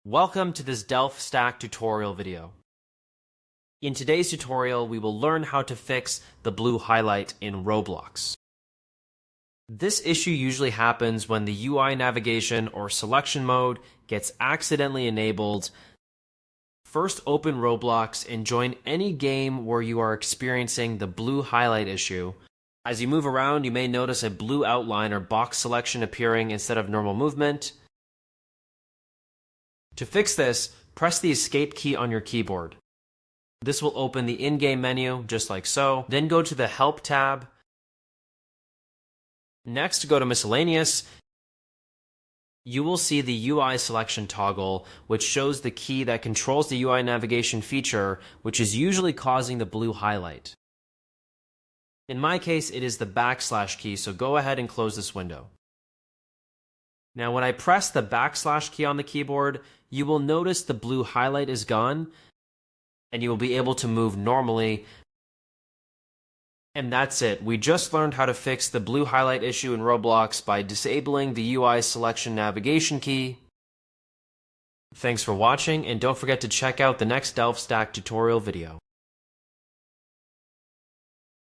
Welcome to this Delft Stack tutorial video. In today's tutorial, we will learn how to fix the blue highlight in Roblox. This issue usually happens when the UI navigation or selection mode gets accidentally enabled. First, open Roblox and join any game where you are experiencing the blue highlight issue. As you move around, you may notice a blue outline or box selection appearing instead of normal movement. To fix this, press the Escape key on your keyboard. This will open the in-game menu, just like so. Then go to the Help tab. Next, go to Miscellaneous. You will see the UI selection toggle, which shows the key that controls the UI navigation feature, which is usually causing the blue highlight. In my case, it is the backslash key, so go ahead and close this window. Now, when I press the backslash key on the keyboard, you will notice the blue highlight is gone, and you will be able to move normally. And that's it. We just learned how to fix the blue highlight issue in Roblox by disabling the UI selection navigation key. Thanks for watching, and don't forget to check out the next Delft Stack tutorial video.